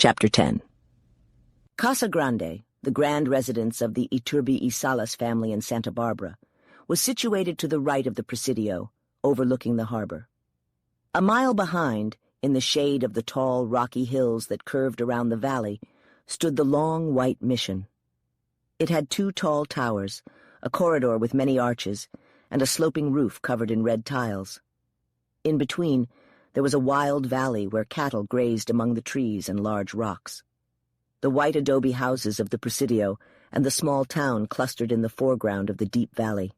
Chapter 10. Casa Grande, the grand residence of the Iturbi y Salas family in Santa Barbara, was situated to the right of the Presidio, overlooking the harbor. A mile behind, in the shade of the tall, rocky hills that curved around the valley, stood the long, white mission. It had 2 tall towers, a corridor with many arches, and a sloping roof covered in red tiles. In between, there was a wild valley where cattle grazed among the trees and large rocks. The white adobe houses of the Presidio and the small town clustered in the foreground of the deep valley.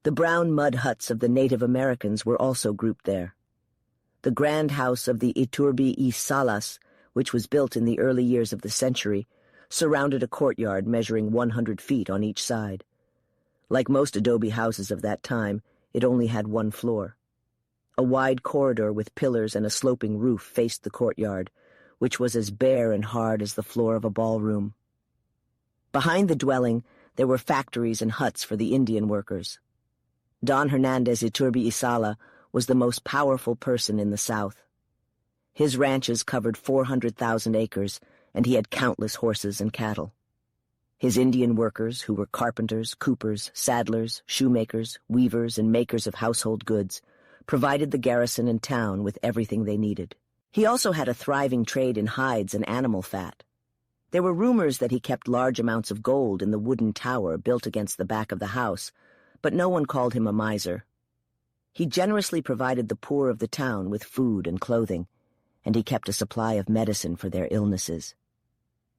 The brown mud huts of the Native Americans were also grouped there. The grand house of the Iturbi y Salas, which was built in the early years of the century, surrounded a courtyard measuring 100 feet on each side. Like most adobe houses of that time, it only had 1 floor. A wide corridor with pillars and a sloping roof faced the courtyard, which was as bare and hard as the floor of a ballroom. Behind the dwelling, there were factories and huts for the Indian workers. Don Hernandez Iturbi y Sala was the most powerful person in the South. His ranches covered 400,000 acres, and he had countless horses and cattle. His Indian workers, who were carpenters, coopers, saddlers, shoemakers, weavers, and makers of household goods, provided the garrison and town with everything they needed. He also had a thriving trade in hides and animal fat. There were rumors that he kept large amounts of gold in the wooden tower built against the back of the house, but no one called him a miser. He generously provided the poor of the town with food and clothing, and he kept a supply of medicine for their illnesses.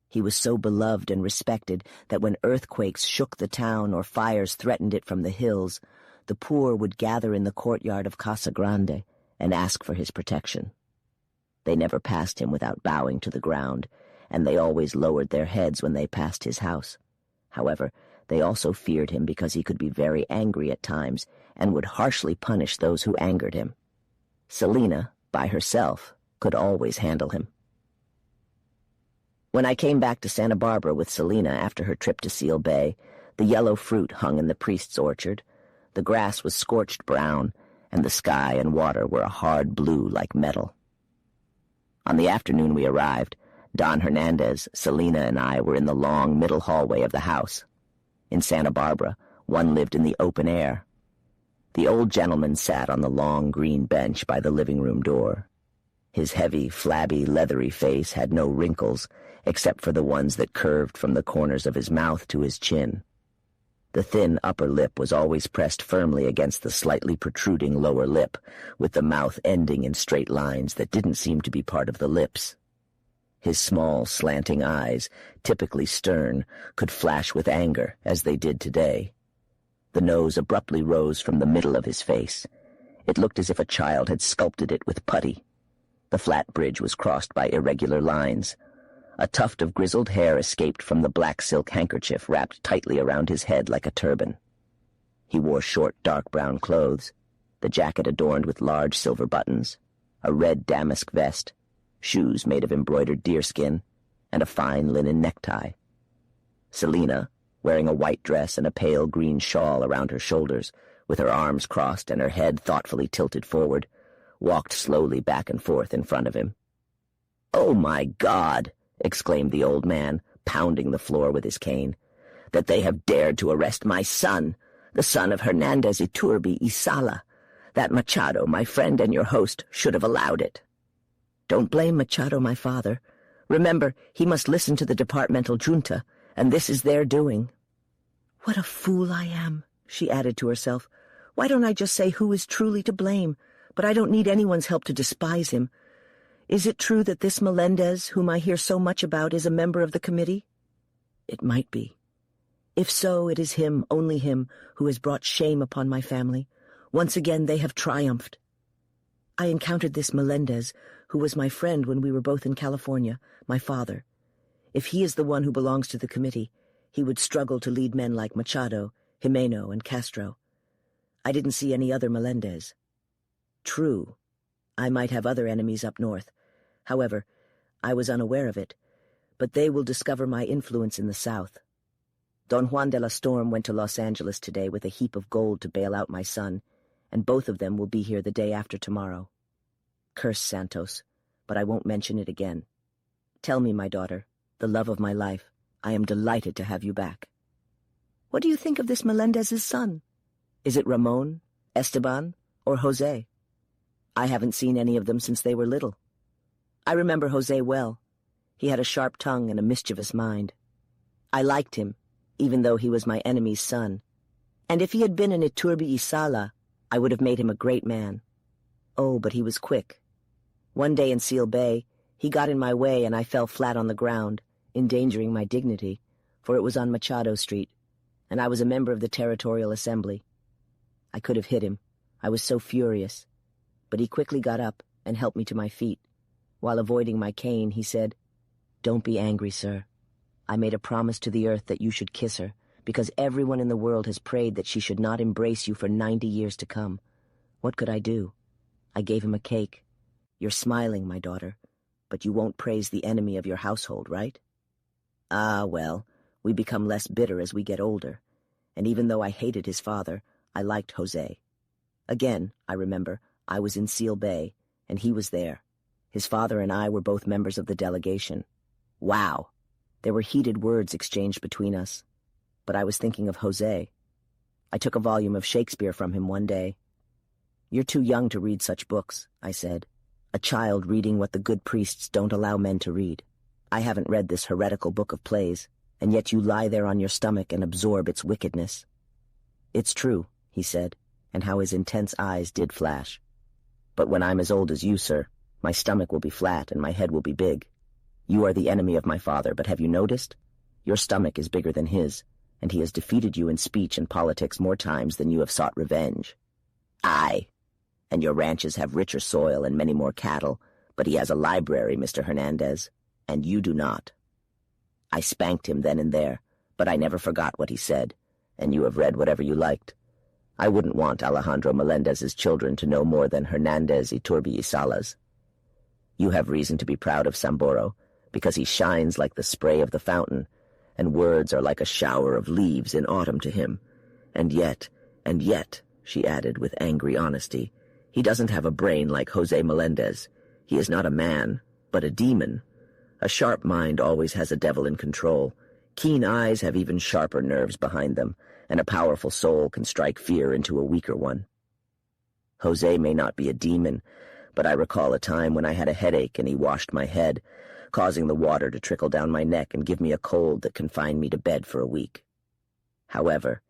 He was so beloved and respected that when earthquakes shook the town or fires threatened it from the hills, the poor would gather in the courtyard of Casa Grande and ask for his protection. They never passed him without bowing to the ground, and they always lowered their heads when they passed his house. However, they also feared him because he could be very angry at times and would harshly punish those who angered him. Selina, by herself, could always handle him. When I came back to Santa Barbara with Selina after her trip to Seal Bay, the yellow fruit hung in the priest's orchard. The grass was scorched brown, and the sky and water were a hard blue like metal. On the afternoon we arrived, Don Hernandez, Selina, and I were in the long middle hallway of the house. In Santa Barbara, one lived in the open air. The old gentleman sat on the long green bench by the living room door. His heavy, flabby, leathery face had no wrinkles, except for the ones that curved from the corners of his mouth to his chin. The thin upper lip was always pressed firmly against the slightly protruding lower lip, with the mouth ending in straight lines that didn't seem to be part of the lips. His small, slanting eyes, typically stern, could flash with anger, as they did today. The nose abruptly rose from the middle of his face. It looked as if a child had sculpted it with putty. The flat bridge was crossed by irregular lines. A tuft of grizzled hair escaped from the black silk handkerchief wrapped tightly around his head like a turban. He wore short, dark brown clothes, the jacket adorned with large silver buttons, a red damask vest, shoes made of embroidered deerskin, and a fine linen necktie. Selina, wearing a white dress and a pale green shawl around her shoulders, with her arms crossed and her head thoughtfully tilted forward, walked slowly back and forth in front of him. "Oh, my God!" exclaimed the old man, pounding the floor with his cane, "that they have dared to arrest my son, the son of Hernandez Iturbi y Sala. That Machado, my friend and your host, should have allowed it." "Don't blame Machado, my father. Remember, he must listen to the departmental junta, and this is their doing." "What a fool I am," she added to herself. "Why don't I just say who is truly to blame? But I don't need anyone's help to despise him. Is it true that this Melendez, whom I hear so much about, is a member of the committee? It might be. If so, it is him, only him, who has brought shame upon my family. Once again they have triumphed. I encountered this Melendez, who was my friend when we were both in California, my father. If he is the one who belongs to the committee, he would struggle to lead men like Machado, Jimeno, and Castro. I didn't see any other Melendez. True, I might have other enemies up north. However, I was unaware of it, but they will discover my influence in the South. Don Juan de la Storm went to Los Angeles today with a heap of gold to bail out my son, and both of them will be here the day after tomorrow. Curse Santos, but I won't mention it again. Tell me, my daughter, the love of my life, I am delighted to have you back. What do you think of this Melendez's son? Is it Ramon, Esteban, or Jose? I haven't seen any of them since they were little. I remember Jose well. He had a sharp tongue and a mischievous mind. I liked him, even though he was my enemy's son. And if he had been an Iturbi Isala, I would have made him a great man. Oh, but he was quick. One day in Seal Bay, he got in my way and I fell flat on the ground, endangering my dignity, for it was on Machado Street, and I was a member of the Territorial Assembly. I could have hit him. I was so furious. But he quickly got up and helped me to my feet. While avoiding my cane, he said, "Don't be angry, sir. I made a promise to the earth that you should kiss her, because everyone in the world has prayed that she should not embrace you for 90 years to come. What could I do? I gave him a cake. You're smiling, my daughter, but you won't praise the enemy of your household, right? Ah, well, we become less bitter as we get older, and even though I hated his father, I liked Jose. Again, I remember, I was in Seal Bay, and he was there. His father and I were both members of the delegation. Wow! There were heated words exchanged between us. But I was thinking of Jose. I took a volume of Shakespeare from him one day. "You're too young to read such books," I said. "A child reading what the good priests don't allow men to read. I haven't read this heretical book of plays, and yet you lie there on your stomach and absorb its wickedness." "It's true," he said, and how his intense eyes did flash. "But when I'm as old as you, sir, my stomach will be flat and my head will be big. You are the enemy of my father, but have you noticed? Your stomach is bigger than his, and he has defeated you in speech and politics more times than you have sought revenge. Aye, and your ranches have richer soil and many more cattle, but he has a library, Mr. Hernandez, and you do not." I spanked him then and there, but I never forgot what he said, and you have read whatever you liked. I wouldn't want Alejandro Melendez's children to know more than Hernandez Iturbi Isalas. You have reason to be proud of Samboro, because he shines like the spray of the fountain, and words are like a shower of leaves in autumn to him. And yet, she added with angry honesty, he doesn't have a brain like Jose Melendez. He is not a man, but a demon. A sharp mind always has a devil in control. Keen eyes have even sharper nerves behind them, and a powerful soul can strike fear into a weaker one. Jose may not be a demon, but I recall a time when I had a headache and he washed my head, causing the water to trickle down my neck and give me a cold that confined me to bed for a week. However,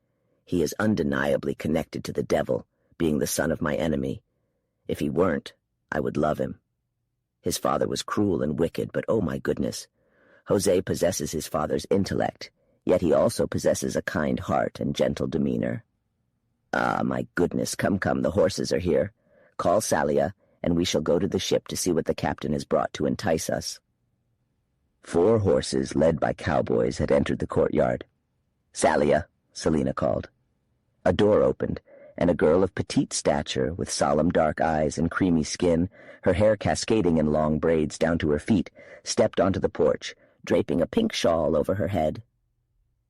he is undeniably connected to the devil, being the son of my enemy. If he weren't, I would love him. His father was cruel and wicked, but oh my goodness, Jose possesses his father's intellect, yet he also possesses a kind heart and gentle demeanor. Ah, my goodness, come, the horses are here. Call Salia, and we shall go to the ship to see what the captain has brought to entice us. 4 horses, led by cowboys, had entered the courtyard. "Salia," Selina called. A door opened, and a girl of petite stature, with solemn dark eyes and creamy skin, her hair cascading in long braids down to her feet, stepped onto the porch, draping a pink shawl over her head.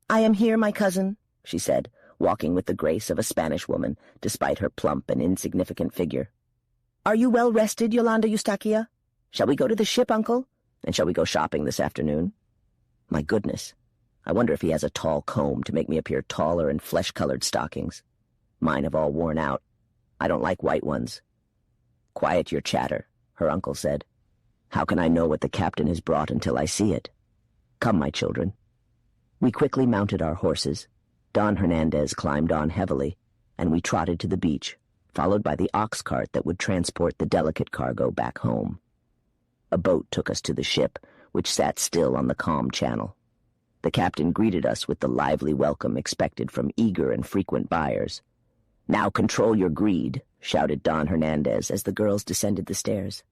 "I am here, my cousin," she said, walking with the grace of a Spanish woman, despite her plump and insignificant figure. "Are you well rested, Yolanda Eustaquia? Shall we go to the ship, uncle? And shall we go shopping this afternoon? My goodness, I wonder if he has a tall comb to make me appear taller in flesh-colored stockings. Mine have all worn out. I don't like white ones." "Quiet your chatter," her uncle said. "How can I know what the captain has brought until I see it? Come, my children." We quickly mounted our horses. Don Hernandez climbed on heavily, and we trotted to the beach, followed by the ox cart that would transport the delicate cargo back home. A boat took us to the ship, which sat still on the calm channel. The captain greeted us with the lively welcome expected from eager and frequent buyers. "Now control your greed," shouted Don Hernandez as the girls descended the stairs.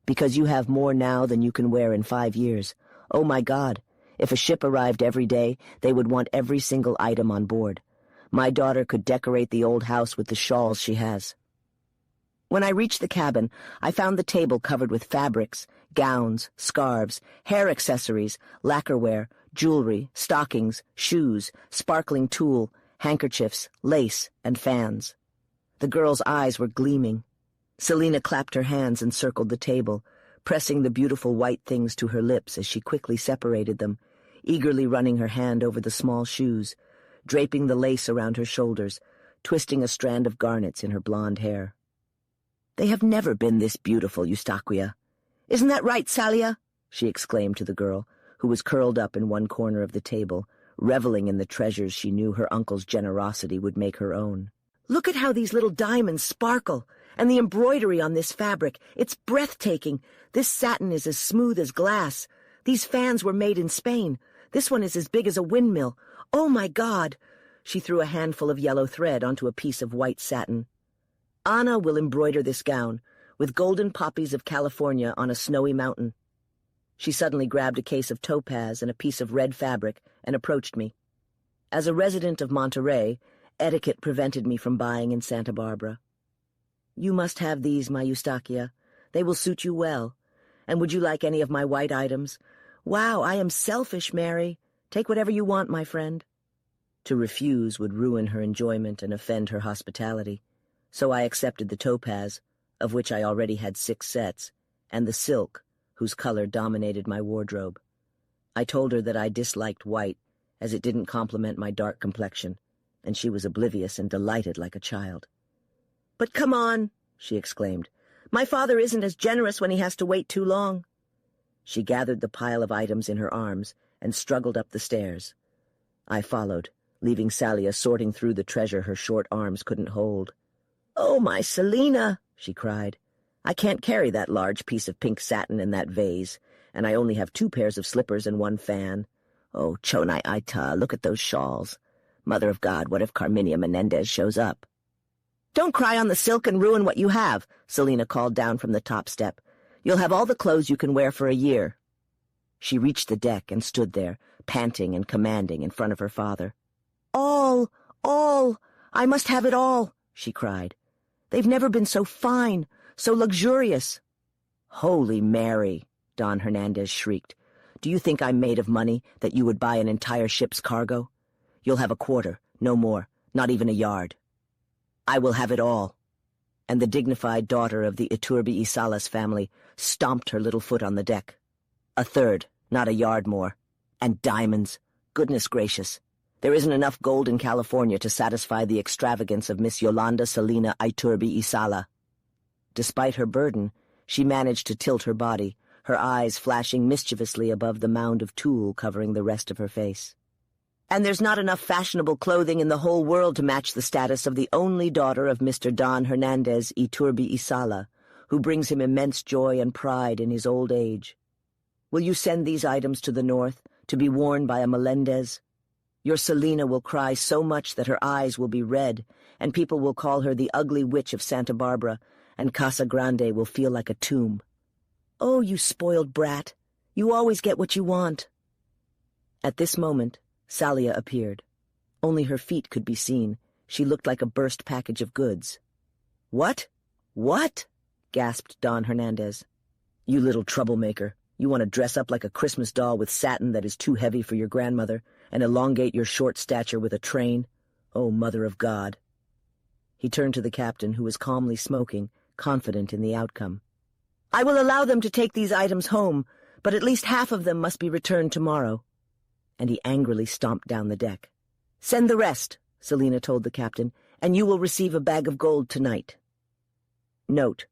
"Because you have more now than you can wear in 5 years. Oh, my God, if a ship arrived every day, they would want every single item on board. My daughter could decorate the old house with the shawls she has." When I reached the cabin, I found the table covered with fabrics, gowns, scarves, hair accessories, lacquerware, jewelry, stockings, shoes, sparkling tulle, handkerchiefs, lace, and fans. The girl's eyes were gleaming. Selina clapped her hands and circled the table, pressing the beautiful white things to her lips as she quickly separated them, eagerly running her hand over the small shoes, draping the lace around her shoulders, twisting a strand of garnets in her blonde hair. "They have never been this beautiful, Eustaquia. Isn't that right, Salia?" she exclaimed to the girl, who was curled up in one corner of the table, reveling in the treasures she knew her uncle's generosity would make her own. "Look at how these little diamonds sparkle, and the embroidery on this fabric. It's breathtaking. This satin is as smooth as glass. These fans were made in Spain. This one is as big as a windmill. Oh, my God!" She threw a handful of yellow thread onto a piece of white satin. "Anna will embroider this gown, with golden poppies of California on a snowy mountain." She suddenly grabbed a case of topaz and a piece of red fabric and approached me. As a resident of Monterey, etiquette prevented me from buying in Santa Barbara. "You must have these, my Eustaquia. They will suit you well. And would you like any of my white items? Wow, I am selfish, Mary. Take whatever you want, my friend." To refuse would ruin her enjoyment and offend her hospitality, so I accepted the topaz, of which I already had 6 sets, and the silk, whose color dominated my wardrobe. I told her that I disliked white, as it didn't complement my dark complexion, and she was oblivious and delighted like a child. "But come on," she exclaimed. "My father isn't as generous when he has to wait too long." She gathered the pile of items in her arms and struggled up the stairs. I followed, leaving Salia sorting through the treasure her short arms couldn't hold. "Oh, my Selina," she cried. "I can't carry that large piece of pink satin in that vase, and I only have 2 pairs of slippers and 1 fan. Oh, Chonai Aita, look at those shawls. Mother of God, what if Carminia Menendez shows up?" "Don't cry on the silk and ruin what you have," Selina called down from the top step. "You'll have all the clothes you can wear for a year." She reached the deck and stood there, panting and commanding in front of her father. All! I must have it all," she cried. "They've never been so fine, so luxurious." "Holy Mary," Don Hernandez shrieked. "Do you think I'm made of money, that you would buy an entire ship's cargo? You'll have a quarter, no more, not even a yard." "I will have it all." And the dignified daughter of the Iturbi y Salas family stomped her little foot on the deck. "A third, not a yard more. And diamonds. Goodness gracious. There isn't enough gold in California to satisfy the extravagance of Miss Yolanda Selina Iturbi y Sala." Despite her burden, she managed to tilt her body, her eyes flashing mischievously above the mound of tulle covering the rest of her face. "And there's not enough fashionable clothing in the whole world to match the status of the only daughter of Mr. Don Hernandez Iturbi y Sala, who brings him immense joy and pride in his old age. Will you send these items to the north, to be worn by a Melendez? Your Selina will cry so much that her eyes will be red, and people will call her the ugly witch of Santa Barbara, and Casa Grande will feel like a tomb. Oh, you spoiled brat. You always get what you want." At this moment, Salia appeared. Only her feet could be seen. She looked like a burst package of goods. "What? What?" gasped Don Hernandez. "You little troublemaker. You want to dress up like a Christmas doll with satin that is too heavy for your grandmother, and elongate your short stature with a train? Oh, Mother of God." He turned to the captain, who was calmly smoking, confident in the outcome. "I will allow them to take these items home, but at least half of them must be returned tomorrow." And he angrily stomped down the deck. "Send the rest," Selina told the captain, "and you will receive a bag of gold tonight." Note: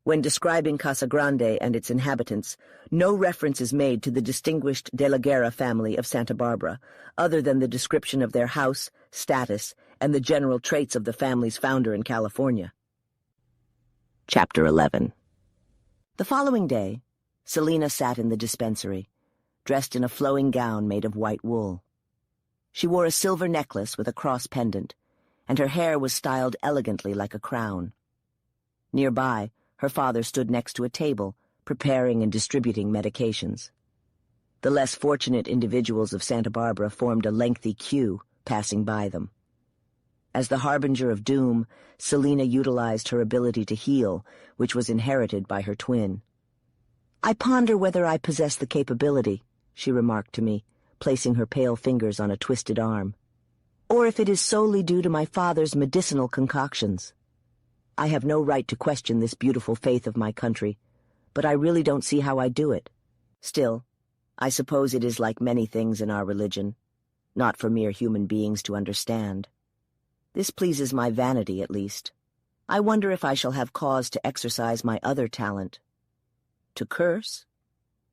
when describing Casa Grande and its inhabitants, no reference is made to the distinguished De la Guerra family of Santa Barbara, other than the description of their house, status, and the general traits of the family's founder in California. Chapter 11. The following day, Selina sat in the dispensary, dressed in a flowing gown made of white wool. She wore a silver necklace with a cross pendant, and her hair was styled elegantly like a crown. Nearby, her father stood next to a table, preparing and distributing medications. The less fortunate individuals of Santa Barbara formed a lengthy queue, passing by them. As the harbinger of doom, Selina utilized her ability to heal, which was inherited by her twin. "I ponder whether I possess the capability," she remarked to me, placing her pale fingers on a twisted arm, "or if it is solely due to my father's medicinal concoctions. I have no right to question this beautiful faith of my country, but I really don't see how I'd do it. Still, I suppose it is like many things in our religion, not for mere human beings to understand. This pleases my vanity, at least. I wonder if I shall have cause to exercise my other talent. To curse?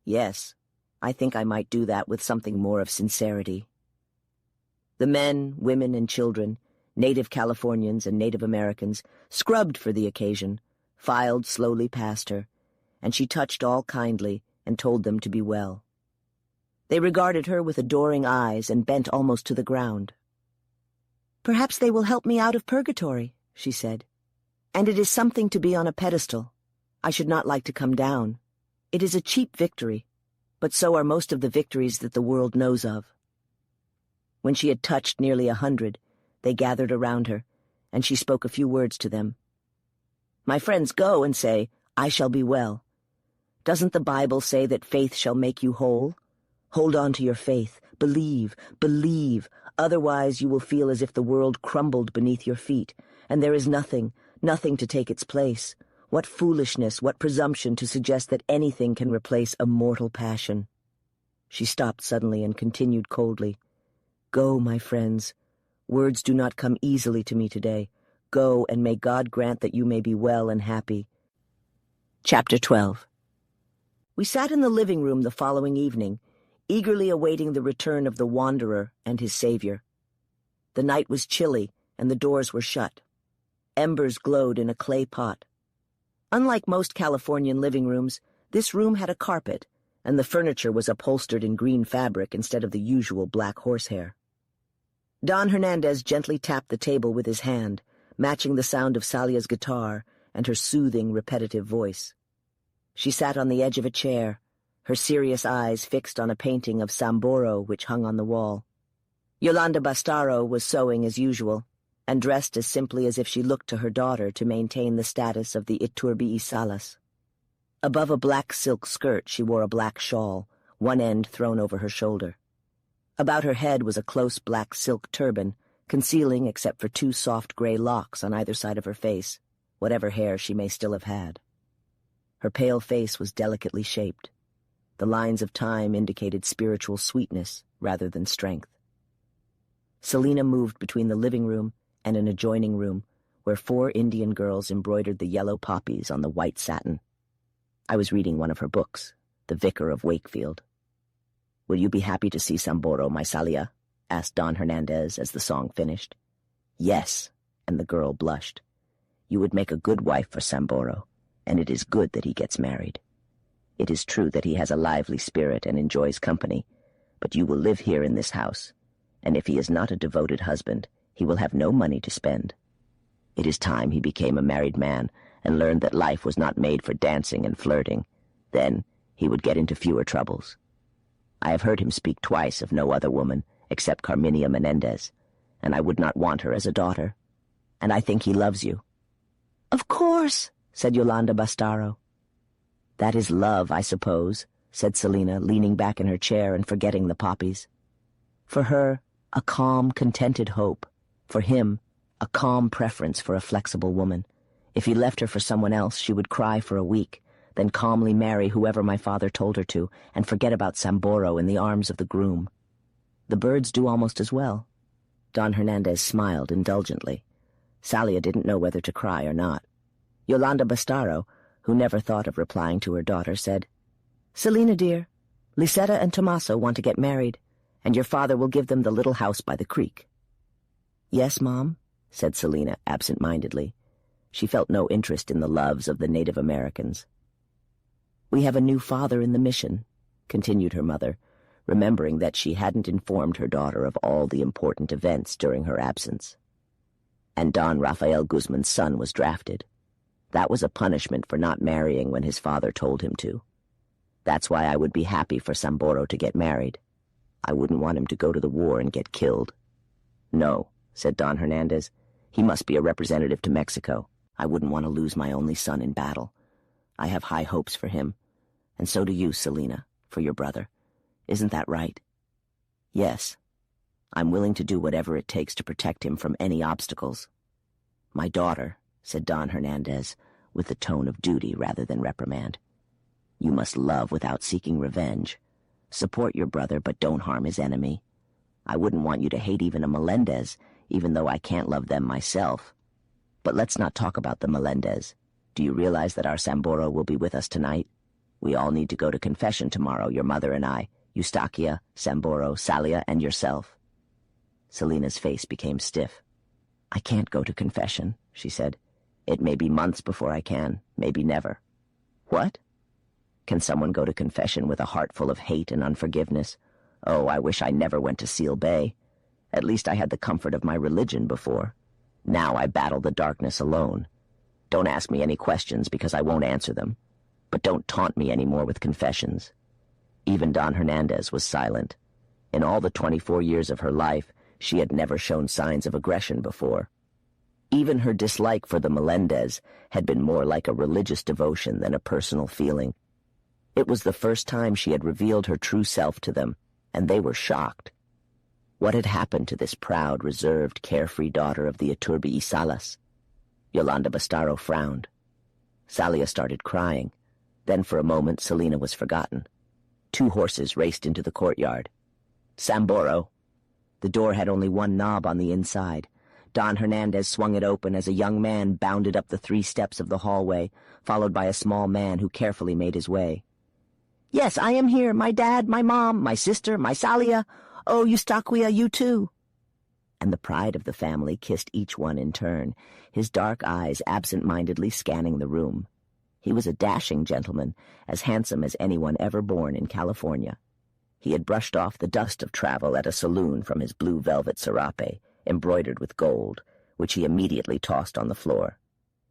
Yes, I think I might do that with something more of sincerity. The men, women, and children, native Californians and Native Americans, scrubbed for the occasion, filed slowly past her, and she touched all kindly and told them to be well. They regarded her with adoring eyes and bent almost to the ground. "Perhaps they will help me out of purgatory," she said. "And it is something to be on a pedestal. I should not like to come down. It is a cheap victory, but so are most of the victories that the world knows of." When she had touched nearly 100, they gathered around her, and she spoke a few words to them. "My friends, go and say, 'I shall be well.' Doesn't the Bible say that faith shall make you whole? Hold on to your faith. Believe, believe. Otherwise you will feel as if the world crumbled beneath your feet, and there is nothing to take its place. What foolishness, what presumption to suggest that anything can replace a mortal passion." She stopped suddenly and continued coldly, "Go, my friends. Words do not come easily to me today. Go, and may God grant that you may be well and happy." Chapter 12. We sat in the living room the following evening, eagerly awaiting the return of the wanderer and his savior. The night was chilly, and the doors were shut. Embers glowed in a clay pot. Unlike most Californian living rooms, this room had a carpet, and the furniture was upholstered in green fabric instead of the usual black horsehair. Don Hernandez gently tapped the table with his hand, matching the sound of Salia's guitar and her soothing, repetitive voice. She sat on the edge of a chair, her serious eyes fixed on a painting of Samboro which hung on the wall. Yolanda Bastaro was sewing as usual, and dressed as simply as if she looked to her daughter to maintain the status of the Iturbi Salas. Above a black silk skirt she wore a black shawl, one end thrown over her shoulder. About her head was a close black silk turban, concealing, except for 2 soft gray locks on either side of her face, whatever hair she may still have had. Her pale face was delicately shaped. The lines of time indicated spiritual sweetness rather than strength. Selina moved between the living room and an adjoining room, where 4 Indian girls embroidered the yellow poppies on the white satin. I was reading one of her books, The Vicar of Wakefield. "Will you be happy to see Samboro, my Salia?" asked Don Hernandez as the song finished. "Yes," and the girl blushed. "You would make a good wife for Samboro, and it is good that he gets married. It is true that he has a lively spirit and enjoys company, but you will live here in this house, and if he is not a devoted husband, he will have no money to spend. It is time he became a married man and learned that life was not made for dancing and flirting. Then he would get into fewer troubles. I have heard him speak twice of no other woman except Carminia Menendez, and I would not want her as a daughter. And I think he loves you." "Of course," said Yolanda Bastaro. "That is love, I suppose," said Selina, leaning back in her chair and forgetting the poppies. For her, a calm, contented hope. For him, a calm preference for a flexible woman. If he left her for someone else, she would cry for a week, then calmly marry whoever my father told her to, and forget about Samboro in the arms of the groom. The birds do almost as well. Don Hernandez smiled indulgently. Salia didn't know whether to cry or not. Yolanda Bastaro, who never thought of replying to her daughter, said, "Selina, dear, Lisetta and Tommaso want to get married, and your father will give them the little house by the creek." "Yes, Mom," said Selina absent-mindedly. She felt no interest in the loves of the Native Americans. "We have a new father in the mission," continued her mother, remembering that she hadn't informed her daughter of all the important events during her absence. "And Don Rafael Guzman's son was drafted. That was a punishment for not marrying when his father told him to. That's why I would be happy for Samboro to get married. I wouldn't want him to go to the war and get killed." "No," said Don Hernandez. "He must be a representative to Mexico. I wouldn't want to lose my only son in battle. I have high hopes for him. And so do you, Selina, for your brother. Isn't that right?" "Yes. I'm willing to do whatever it takes to protect him from any obstacles." "My daughter," said Don Hernandez, with the tone of duty rather than reprimand. You must love without seeking revenge. Support your brother, but don't harm his enemy. I wouldn't want you to hate even a Melendez, even though I can't love them myself. But let's not talk about the Melendez. Do you realize that our Samboro will be with us tonight? We all need to go to confession tomorrow, your mother and I, Eustaquia, Samboro, Salia, and yourself. Selina's face became stiff. I can't go to confession, she said. It may be months before I can, maybe never. What? Can someone go to confession with a heart full of hate and unforgiveness? Oh, I wish I never went to Seal Bay. At least I had the comfort of my religion before. Now I battle the darkness alone. Don't ask me any questions because I won't answer them. But don't taunt me anymore with confessions. Even Don Hernandez was silent. In all the 24 years of her life, she had never shown signs of aggression before. Even her dislike for the Melendez had been more like a religious devotion than a personal feeling. It was the first time she had revealed her true self to them, and they were shocked. What had happened to this proud, reserved, carefree daughter of the Iturbi y Salas? Yolanda Bastaro frowned. Salia started crying. Then for a moment Selina was forgotten. 2 horses raced into the courtyard. Samboro. The door had only one knob on the inside. Don Hernandez swung it open as a young man bounded up the 3 steps of the hallway, followed by a small man who carefully made his way. Yes, I am here. My dad, my mom, my sister, my Salia. Oh, Eustaquia, you too. And the pride of the family kissed each one in turn, his dark eyes absent-mindedly scanning the room. He was a dashing gentleman, as handsome as anyone ever born in California. He had brushed off the dust of travel at a saloon from his blue velvet serape, embroidered with gold, which he immediately tossed on the floor.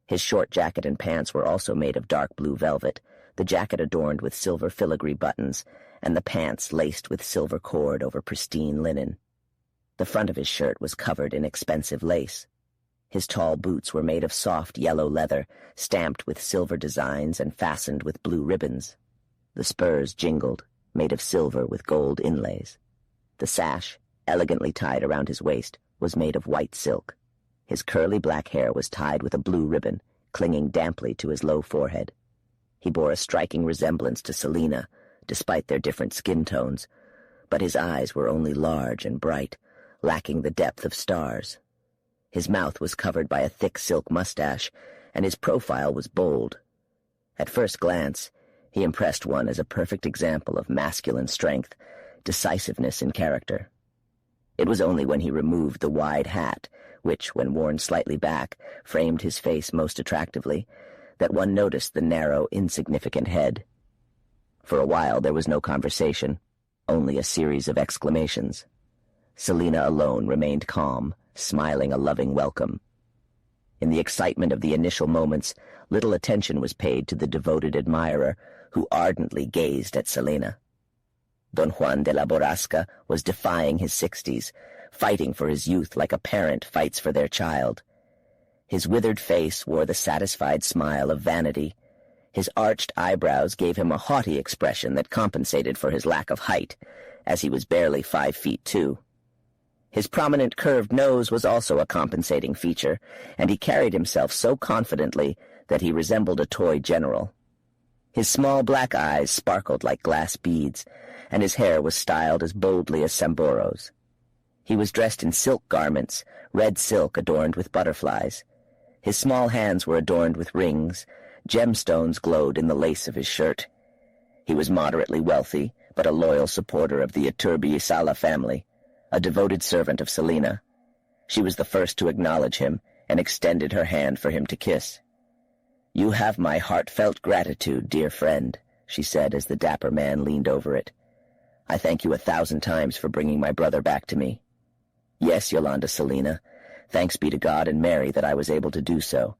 His short jacket and pants were also made of dark blue velvet, the jacket adorned with silver filigree buttons, and the pants laced with silver cord over pristine linen. The front of his shirt was covered in expensive lace. His tall boots were made of soft yellow leather, stamped with silver designs and fastened with blue ribbons. The spurs jingled, made of silver with gold inlays. The sash, elegantly tied around his waist, was made of white silk. His curly black hair was tied with a blue ribbon, clinging damply to his low forehead. He bore a striking resemblance to Selina, despite their different skin tones, but his eyes were only large and bright, lacking the depth of stars. His mouth was covered by a thick silk mustache, and his profile was bold. At first glance, he impressed one as a perfect example of masculine strength, decisiveness in character. It was only when he removed the wide hat, which, when worn slightly back, framed his face most attractively, that one noticed the narrow, insignificant head. For a while there was no conversation, only a series of exclamations. Selina alone remained calm, smiling a loving welcome. In the excitement of the initial moments, little attention was paid to the devoted admirer who ardently gazed at Selina. Don Juan de la Borrasca was defying his 60s, fighting for his youth like a parent fights for their child. His withered face wore the satisfied smile of vanity. His arched eyebrows gave him a haughty expression that compensated for his lack of height, as he was barely 5'2". His prominent curved nose was also a compensating feature, and he carried himself so confidently that he resembled a toy general. His small black eyes sparkled like glass beads, and his hair was styled as boldly as Samboro's. He was dressed in silk garments, red silk adorned with butterflies. His small hands were adorned with rings. Gemstones glowed in the lace of his shirt. He was moderately wealthy, but a loyal supporter of the Iturbi y Sala family, a devoted servant of Selina. She was the first to acknowledge him and extended her hand for him to kiss. "You have my heartfelt gratitude, dear friend," she said as the dapper man leaned over it. "I thank you 1,000 times for bringing my brother back to me. Yes, Yolanda Selina, thanks be to God and Mary that I was able to do so.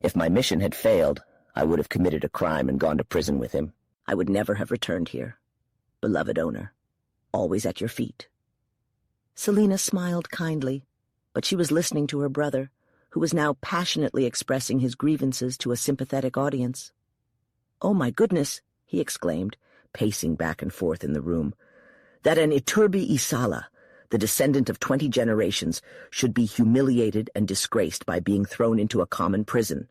If my mission had failed, I would have committed a crime and gone to prison with him. I would never have returned here. Beloved owner, always at your feet." Selina smiled kindly, but she was listening to her brother, who was now passionately expressing his grievances to a sympathetic audience. "Oh, my goodness," he exclaimed, pacing back and forth in the room, "that an Iturbi y Sala, the descendant of 20 generations, should be humiliated and disgraced by being thrown into a common prison,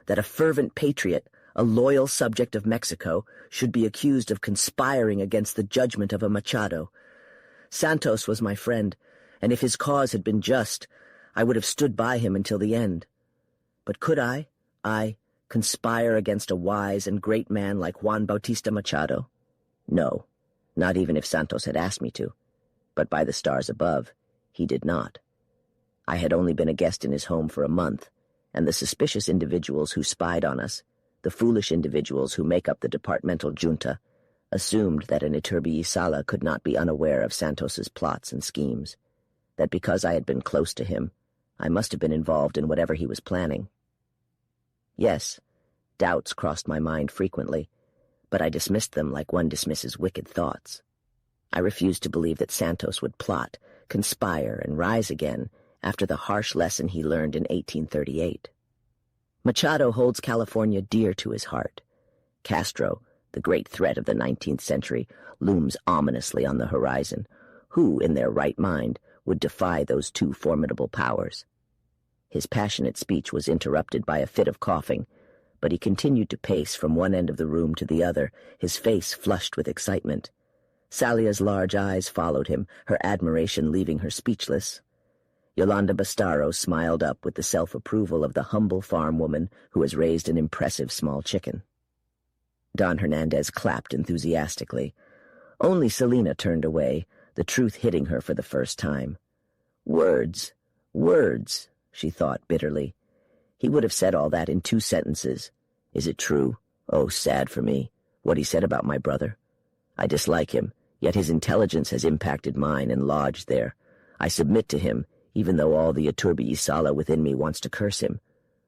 that a fervent patriot, a loyal subject of Mexico, should be accused of conspiring against the judgment of a Machado. Santos was my friend, and if his cause had been just, I would have stood by him until the end. But could I, conspire against a wise and great man like Juan Bautista Machado? No, not even if Santos had asked me to. But by the stars above, he did not. I had only been a guest in his home for a month, and the suspicious individuals who spied on us, the foolish individuals who make up the departmental junta, assumed that an Iturbide Sala could not be unaware of Santos's plots and schemes, that because I had been close to him, I must have been involved in whatever he was planning. Yes, doubts crossed my mind frequently, but I dismissed them like one dismisses wicked thoughts. I refused to believe that Santos would plot, conspire, and rise again after the harsh lesson he learned in 1838. Machado holds California dear to his heart. Castro, the great threat of the 19th century, looms ominously on the horizon. Who, in their right mind, would defy those two formidable powers? His passionate speech was interrupted by a fit of coughing, but he continued to pace from one end of the room to the other, his face flushed with excitement. Salia's large eyes followed him, her admiration leaving her speechless. Yolanda Bastaro smiled up with the self-approval of the humble farm woman who has raised an impressive small chicken. Don Hernandez clapped enthusiastically. Only Selina turned away, the truth hitting her for the first time. Words, words, she thought bitterly. He would have said all that in 2 sentences. Is it true? Oh, sad for me, what he said about my brother. I dislike him, yet his intelligence has impacted mine and lodged there. I submit to him, even though all the Iturbide Sala within me wants to curse him.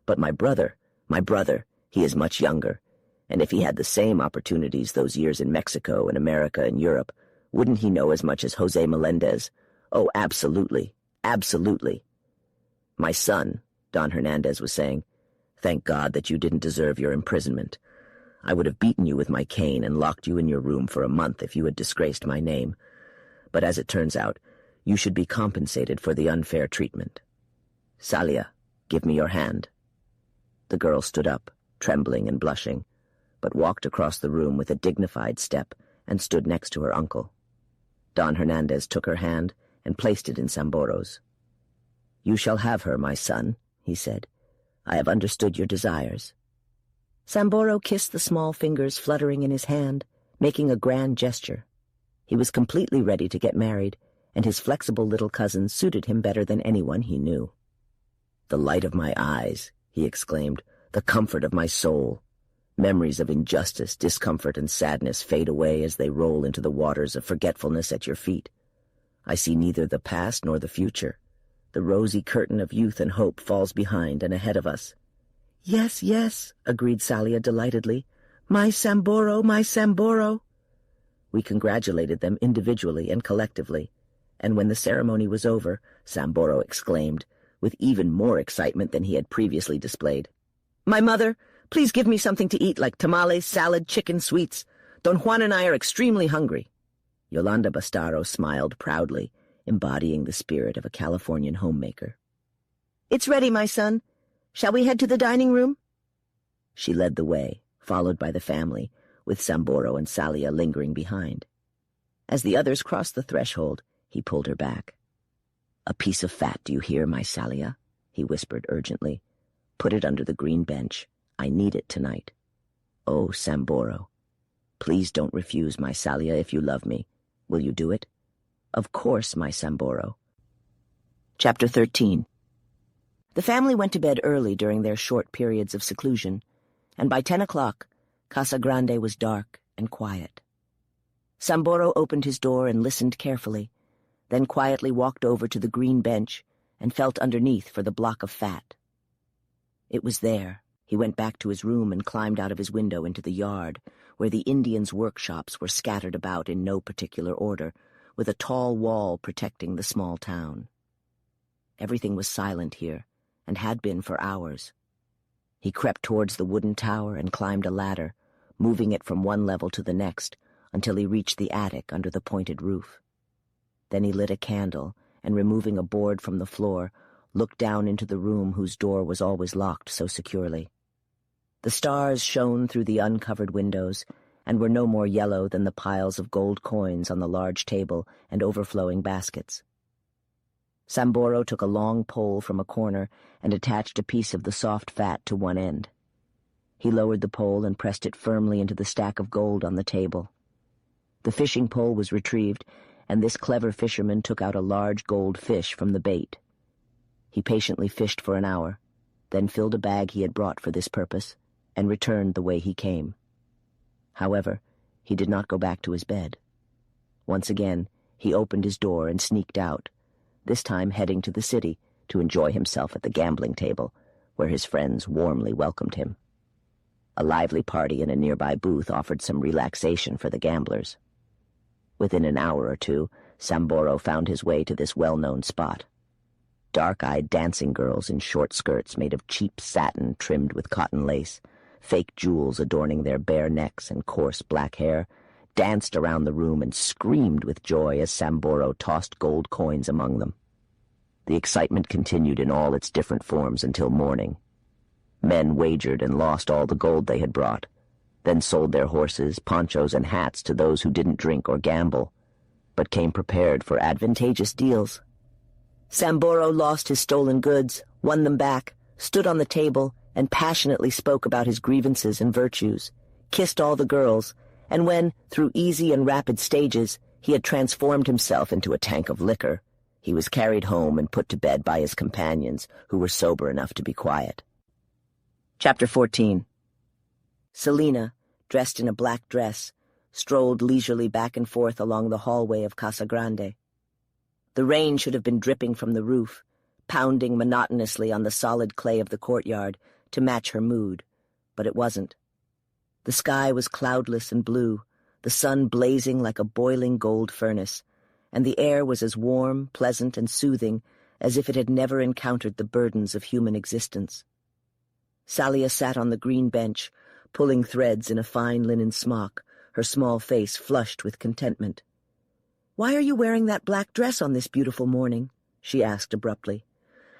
But my brother, he is much younger, and if he had the same opportunities those years in Mexico and America and Europe, wouldn't he know as much as Jose Melendez? Oh, absolutely, absolutely. My son, Don Hernandez was saying, thank God that you didn't deserve your imprisonment. I would have beaten you with my cane and locked you in your room for a month if you had disgraced my name. But as it turns out, you should be compensated for the unfair treatment. Salia, give me your hand. The girl stood up, trembling and blushing, but walked across the room with a dignified step and stood next to her uncle. Don Hernandez took her hand and placed it in Samboro's. You shall have her, my son, he said. I have understood your desires. Samboro kissed the small fingers fluttering in his hand, making a grand gesture. He was completely ready to get married, and his flexible little cousin suited him better than anyone he knew. The light of my eyes, he exclaimed, the comfort of my soul. Memories of injustice, discomfort, and sadness fade away as they roll into the waters of forgetfulness at your feet. I see neither the past nor the future. The rosy curtain of youth and hope falls behind and ahead of us. Yes, yes, agreed Salia delightedly. My Samboro, my Samboro. We congratulated them individually and collectively, and when the ceremony was over, Samboro exclaimed, with even more excitement than he had previously displayed, My mother, please give me something to eat like tamales, salad, chicken, sweets. Don Juan and I are extremely hungry. Yolanda Bastaro smiled proudly, embodying the spirit of a Californian homemaker. It's ready, my son. Shall we head to the dining room? She led the way, followed by the family, with Samboro and Salia lingering behind. As the others crossed the threshold, he pulled her back. A piece of fat, do you hear, my Salia? He whispered urgently. Put it under the green bench. I need it tonight. Oh, Samboro, please don't refuse my Salia if you love me. Will you do it? Of course, my Samboro. Chapter 13. The family went to bed early during their short periods of seclusion, and by 10 o'clock, Casa Grande was dark and quiet. Samboro opened his door and listened carefully, then quietly walked over to the green bench and felt underneath for the block of fat. It was there. He went back to his room and climbed out of his window into the yard, where the Indians' workshops were scattered about in no particular order, with a tall wall protecting the small town. Everything was silent here, and had been for hours. He crept towards the wooden tower and climbed a ladder, moving it from one level to the next, until he reached the attic under the pointed roof. Then he lit a candle, and removing a board from the floor, looked down into the room whose door was always locked so securely. The stars shone through the uncovered windows and were no more yellow than the piles of gold coins on the large table and overflowing baskets. Samboro took a long pole from a corner and attached a piece of the soft fat to one end. He lowered the pole and pressed it firmly into the stack of gold on the table. The fishing pole was retrieved, and this clever fisherman took out a large gold fish from the bait. He patiently fished for an hour, then filled a bag he had brought for this purpose, and returned the way he came. However, he did not go back to his bed. Once again, he opened his door and sneaked out, this time heading to the city to enjoy himself at the gambling table, where his friends warmly welcomed him. A lively party in a nearby booth offered some relaxation for the gamblers. Within an hour or two, Samboro found his way to this well-known spot. Dark-eyed dancing girls in short skirts made of cheap satin trimmed with cotton lace, fake jewels adorning their bare necks and coarse black hair, danced around the room and screamed with joy as Samboro tossed gold coins among them. The excitement continued in all its different forms until morning. Men wagered and lost all the gold they had brought, then sold their horses, ponchos, and hats to those who didn't drink or gamble, but came prepared for advantageous deals. Samboro lost his stolen goods, won them back, stood on the table, and passionately spoke about his grievances and virtues, kissed all the girls, and when, through easy and rapid stages, he had transformed himself into a tank of liquor, he was carried home and put to bed by his companions, who were sober enough to be quiet. Chapter 14. Selina, dressed in a black dress, strolled leisurely back and forth along the hallway of Casa Grande. The rain should have been dripping from the roof, pounding monotonously on the solid clay of the courtyard to match her mood, but it wasn't. The sky was cloudless and blue, the sun blazing like a boiling gold furnace, and the air was as warm, pleasant, and soothing as if it had never encountered the burdens of human existence. Salia sat on the green bench, pulling threads in a fine linen smock, her small face flushed with contentment. "Why are you wearing that black dress on this beautiful morning?" she asked abruptly.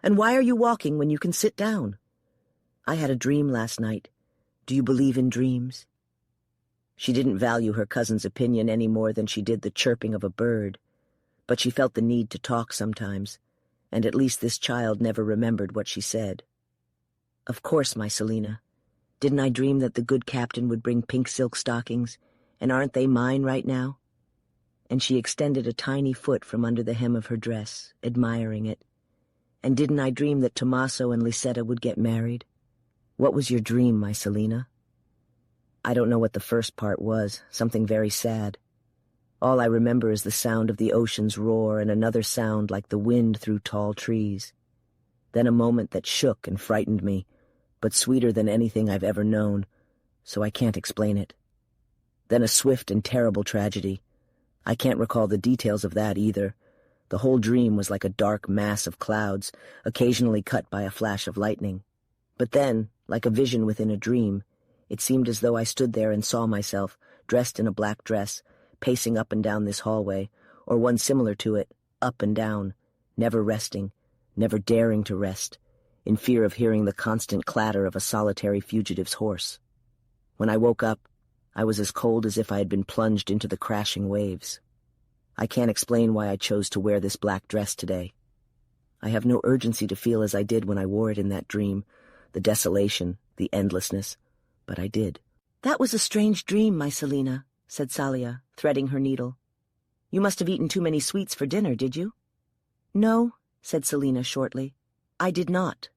"And why are you walking when you can sit down?" "I had a dream last night. Do you believe in dreams?" She didn't value her cousin's opinion any more than she did the chirping of a bird, but she felt the need to talk sometimes, and at least this child never remembered what she said. "Of course, my Selina. Didn't I dream that the good captain would bring pink silk stockings, and aren't they mine right now?" And she extended a tiny foot from under the hem of her dress, admiring it. "And didn't I dream that Tommaso and Lisetta would get married? What was your dream, my Selina?" "I don't know what the first part was, something very sad. All I remember is the sound of the ocean's roar and another sound like the wind through tall trees. Then a moment that shook and frightened me, but sweeter than anything I've ever known, so I can't explain it. Then a swift and terrible tragedy. I can't recall the details of that either. The whole dream was like a dark mass of clouds, occasionally cut by a flash of lightning. But then, like a vision within a dream, it seemed as though I stood there and saw myself, dressed in a black dress, pacing up and down this hallway, or one similar to it, up and down, never resting, never daring to rest, in fear of hearing the constant clatter of a solitary fugitive's horse. When I woke up, I was as cold as if I had been plunged into the crashing waves. I can't explain why I chose to wear this black dress today. I have no urgency to feel as I did when I wore it in that dream, the desolation, the endlessness, but I did. "That was a strange dream, my Selina," said Salia, threading her needle. "You must have eaten too many sweets for dinner, did you?" "No," said Selina shortly. "I did not."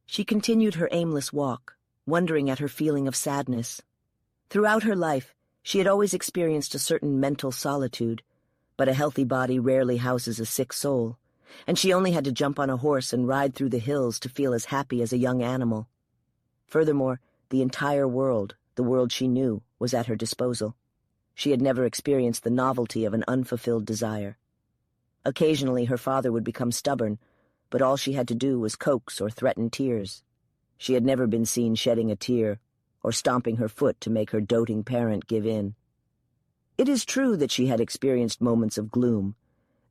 She continued her aimless walk, wondering at her feeling of sadness. Throughout her life, she had always experienced a certain mental solitude, but a healthy body rarely houses a sick soul, and she only had to jump on a horse and ride through the hills to feel as happy as a young animal. Furthermore, the entire world, the world she knew, was at her disposal. She had never experienced the novelty of an unfulfilled desire. Occasionally her father would become stubborn, but all she had to do was coax or threaten tears. She had never been seen shedding a tear, or stomping her foot to make her doting parent give in. It is true that she had experienced moments of gloom,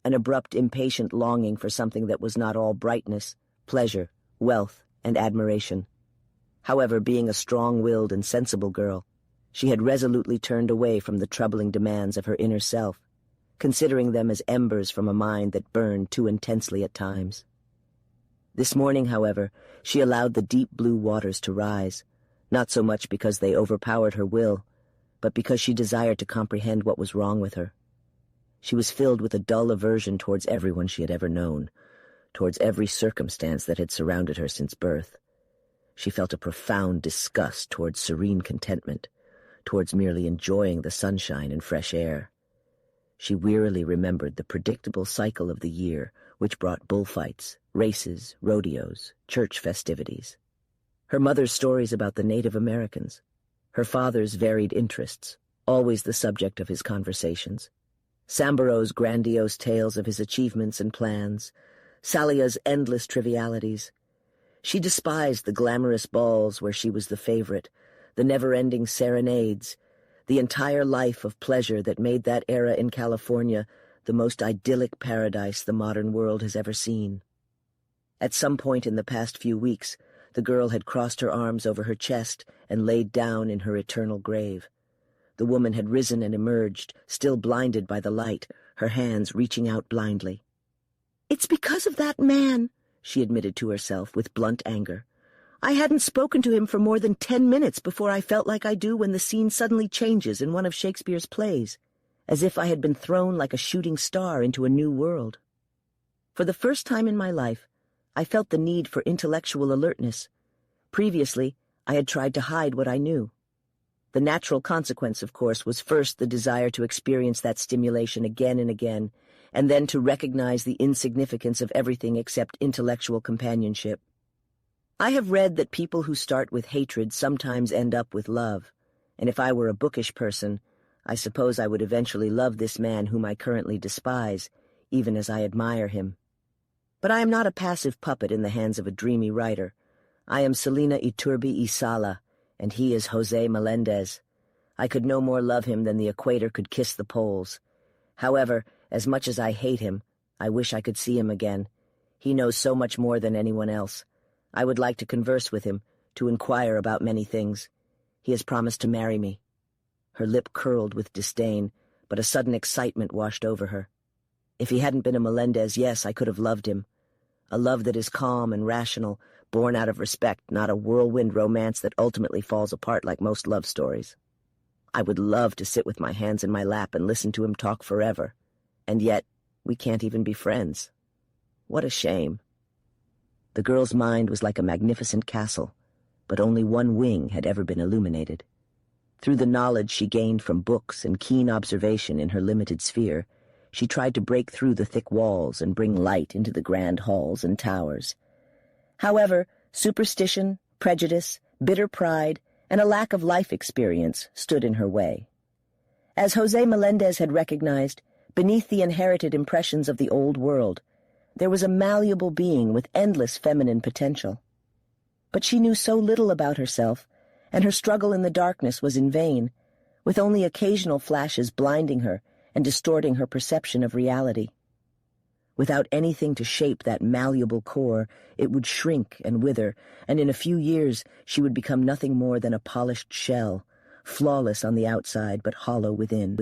an abrupt, impatient longing for something that was not all brightness, pleasure, wealth, and admiration. However, being a strong-willed and sensible girl, she had resolutely turned away from the troubling demands of her inner self, considering them as embers from a mind that burned too intensely at times. This morning, however, she allowed the deep blue waters to rise, not so much because they overpowered her will, but because she desired to comprehend what was wrong with her. She was filled with a dull aversion towards everyone she had ever known, towards every circumstance that had surrounded her since birth. She felt a profound disgust towards serene contentment, towards merely enjoying the sunshine and fresh air. She wearily remembered the predictable cycle of the year, which brought bullfights, races, rodeos, church festivities. Her mother's stories about the Native Americans, her father's varied interests, always the subject of his conversations, Sambaro's grandiose tales of his achievements and plans, Salia's endless trivialities. She despised the glamorous balls where she was the favorite, the never-ending serenades, the entire life of pleasure that made that era in California the most idyllic paradise the modern world has ever seen. At some point in the past few weeks, the girl had crossed her arms over her chest and laid down in her eternal grave. The woman had risen and emerged, still blinded by the light, her hands reaching out blindly. "It's because of that man," she admitted to herself with blunt anger. "I hadn't spoken to him for more than 10 minutes before I felt like I do when the scene suddenly changes in one of Shakespeare's plays, as if I had been thrown like a shooting star into a new world. For the first time in my life, I felt the need for intellectual alertness. Previously, I had tried to hide what I knew. The natural consequence, of course, was first the desire to experience that stimulation again and again, and then to recognize the insignificance of everything except intellectual companionship. I have read that people who start with hatred sometimes end up with love, and if I were a bookish person, I suppose I would eventually love this man whom I currently despise, even as I admire him. But I am not a passive puppet in the hands of a dreamy writer. I am Selena Iturbe y Sala, and he is Jose Melendez. I could no more love him than the equator could kiss the poles. However, as much as I hate him, I wish I could see him again. He knows so much more than anyone else. I would like to converse with him, to inquire about many things. He has promised to marry me." Her lip curled with disdain, but a sudden excitement washed over her. If he hadn't been a Melendez, yes, I could have loved him. A love that is calm and rational, born out of respect, not a whirlwind romance that ultimately falls apart like most love stories. I would love to sit with my hands in my lap and listen to him talk forever. And yet, we can't even be friends. What a shame. The girl's mind was like a magnificent castle, but only one wing had ever been illuminated. Through the knowledge she gained from books and keen observation in her limited sphere, she tried to break through the thick walls and bring light into the grand halls and towers. However, superstition, prejudice, bitter pride, and a lack of life experience stood in her way. As Jose Melendez had recognized, beneath the inherited impressions of the old world, there was a malleable being with endless feminine potential. But she knew so little about herself, and her struggle in the darkness was in vain, with only occasional flashes blinding her and distorting her perception of reality. Without anything to shape that malleable core, it would shrink and wither, and in a few years she would become nothing more than a polished shell, flawless on the outside but hollow within.